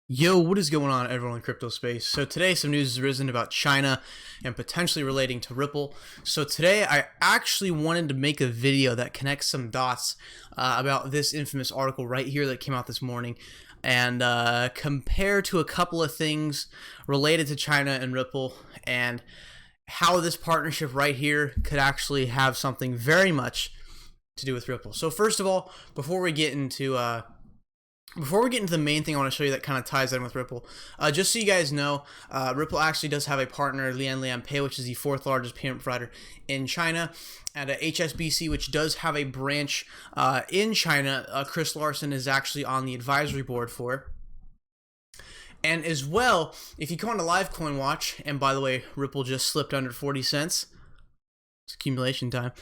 Yo, what is going on, everyone in crypto space? So today some news has risen about China and potentially relating to Ripple. So today I actually wanted to make a video that connects some dots about this infamous article right here that came out this morning and compare to a couple of things related to China and Ripple and how this partnership right here could actually have something very much to do with Ripple. So first of all, before we get into the main thing, I want to show you that kind of ties in with Ripple. Just so you guys know, Ripple actually does have a partner, Lian Pay, which is the fourth largest payment provider in China, and HSBC, which does have a branch in China. Chris Larson is actually on the advisory board for. And as well, if you come on to Livecoin Watch, and by the way, Ripple just slipped under 40 cents. It's accumulation time.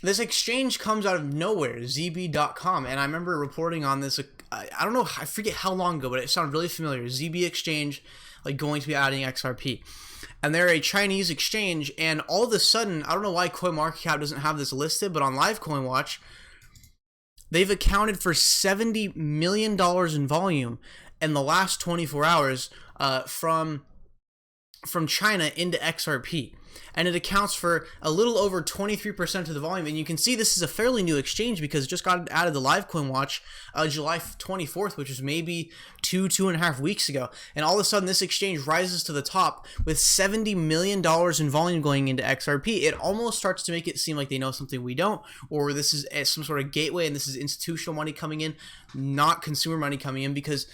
This exchange comes out of nowhere, ZB.com, and I remember reporting on this, I don't know, I forget how long ago, but it sounded really familiar. ZB Exchange, like going to be adding XRP. And they're a Chinese exchange, and all of a sudden, I don't know why CoinMarketCap doesn't have this listed, but on Livecoin Watch, they've accounted for $70 million in volume in the last 24 hours from China into XRP. And it accounts for a little over 23% of the volume. And you can see this is a fairly new exchange because it just got added to Livecoin Watch July 24th, which was maybe two and a half weeks ago. And all of a sudden, this exchange rises to the top with $70 million in volume going into XRP. It almost starts to make it seem like they know something we don't, or this is some sort of gateway and this is institutional money coming in, not consumer money coming in, because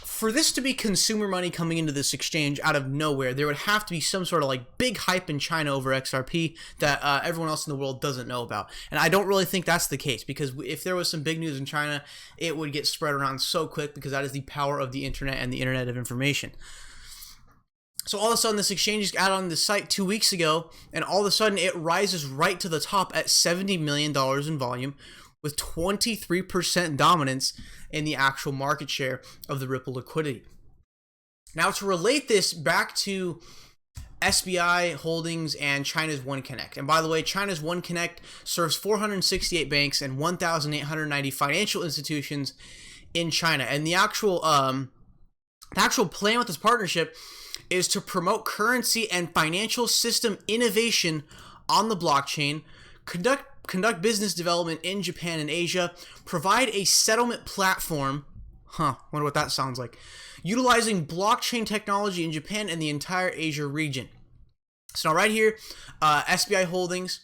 for this to be consumer money coming into this exchange out of nowhere, there would have to be some sort of like big hype in China over XRP that everyone else in the world doesn't know about. And I don't really think that's the case, because if there was some big news in China, it would get spread around so quick, because that is the power of the internet and the internet of information. So all of a sudden, this exchange is added on the site 2 weeks ago, and all of a sudden it rises right to the top at $70 million in volume, with 23% dominance in the actual market share of the Ripple liquidity. Now, to relate this back to SBI Holdings and China's OneConnect. And by the way, China's OneConnect serves 468 banks and 1,890 financial institutions in China. And the actual plan with this partnership is to promote currency and financial system innovation on the blockchain, conduct business development in Japan and Asia, provide a settlement platform, wonder what that sounds like, utilizing blockchain technology in Japan and the entire Asia region. So now right here, SBI Holdings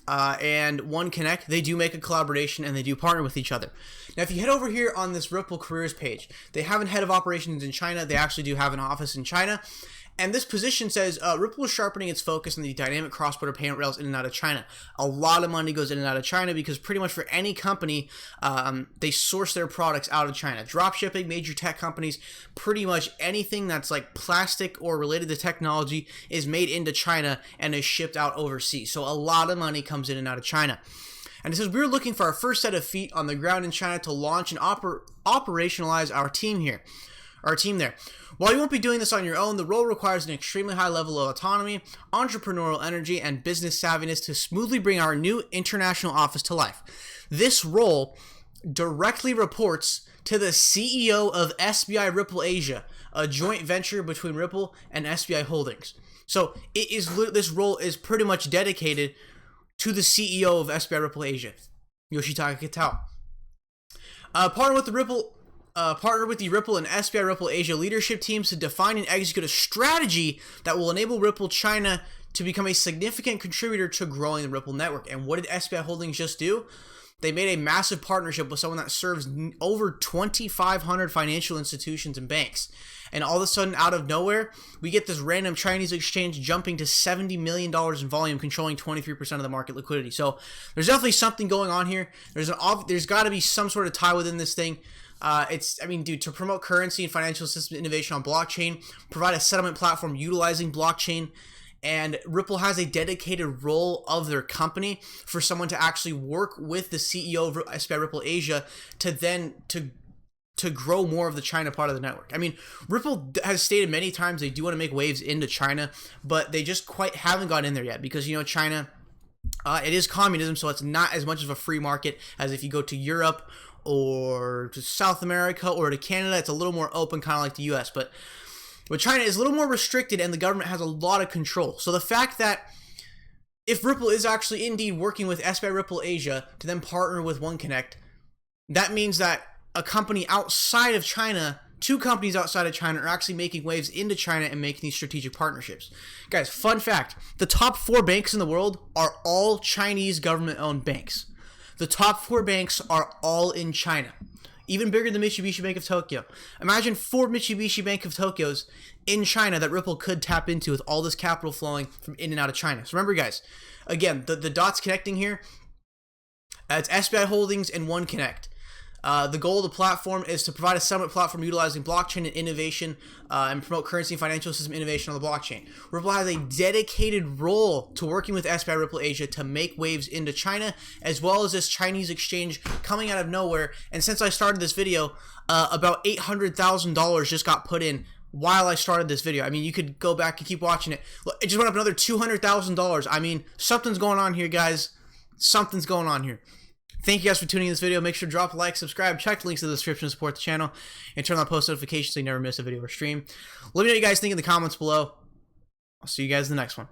and OneConnect, they do make a collaboration and they do partner with each other. Now, if you head over here on this Ripple careers page, they have a head of operations in China. They actually do have an office in China. And this position says Ripple is sharpening its focus on the dynamic cross-border payment rails in and out of China. A lot of money goes in and out of China because pretty much for any company, they source their products out of China. Dropshipping, major tech companies, pretty much anything that's like plastic or related to technology is made into China and is shipped out overseas. So a lot of money comes in and out of China. And it says, we're looking for our first set of feet on the ground in China to launch and operationalize our team there. While you won't be doing this on your own, the role requires an extremely high level of autonomy, entrepreneurial energy, and business savviness to smoothly bring our new international office to life. This role directly reports to the CEO of SBI Ripple Asia, a joint venture between Ripple and SBI Holdings. So this role is pretty much dedicated to the CEO of SBI Ripple Asia, Yoshitaka Kitao. Partner with the Ripple and SBI Ripple Asia leadership teams to define and execute a strategy that will enable Ripple China to become a significant contributor to growing the Ripple network. And what did SBI Holdings just do? They made a massive partnership with someone that serves over 2,500 financial institutions and banks. And all of a sudden, out of nowhere, we get this random Chinese exchange jumping to $70 million in volume, controlling 23% of the market liquidity. So there's definitely something going on here. There's got to be some sort of tie within this thing. To promote currency and financial system innovation on blockchain, provide a settlement platform utilizing blockchain, and Ripple has a dedicated role of their company for someone to actually work with the CEO of SBI Ripple Asia to grow more of the China part of the network. I mean, Ripple has stated many times they do want to make waves into China, but they just quite haven't gotten in there yet because, China, it is communism, so it's not as much of a free market as if you go to Europe or to South America or to Canada, it's a little more open, kind of like the US. But China is a little more restricted, and the government has a lot of control. So the fact that if Ripple is actually indeed working with SBI Ripple Asia to then partner with OneConnect, that means that a company outside of China, two companies outside of China, are actually making waves into China and making these strategic partnerships. Guys, fun fact, the top 4 banks in the world are all Chinese government-owned banks. The top 4 banks are all in China. Even bigger than Mitsubishi Bank of Tokyo. Imagine 4 Mitsubishi Bank of Tokyos in China that Ripple could tap into with all this capital flowing from in and out of China. So remember, guys, again, the dots connecting here, it's SBI Holdings and OneConnect. The goal of the platform is to provide a settlement platform utilizing blockchain and innovation and promote currency and financial system innovation on the blockchain. Ripple has a dedicated role to working with SBI Ripple Asia to make waves into China, as well as this Chinese exchange coming out of nowhere. And since I started this video, about $800,000 just got put in while I started this video. I mean, you could go back and keep watching it. Look, it just went up another $200,000. I mean, something's going on here, guys. Something's going on here. Thank you guys for tuning in this video. Make sure to drop a like, subscribe, check the links in the description to support the channel, and turn on post notifications so you never miss a video or stream. Let me know what you guys think in the comments below. I'll see you guys in the next one.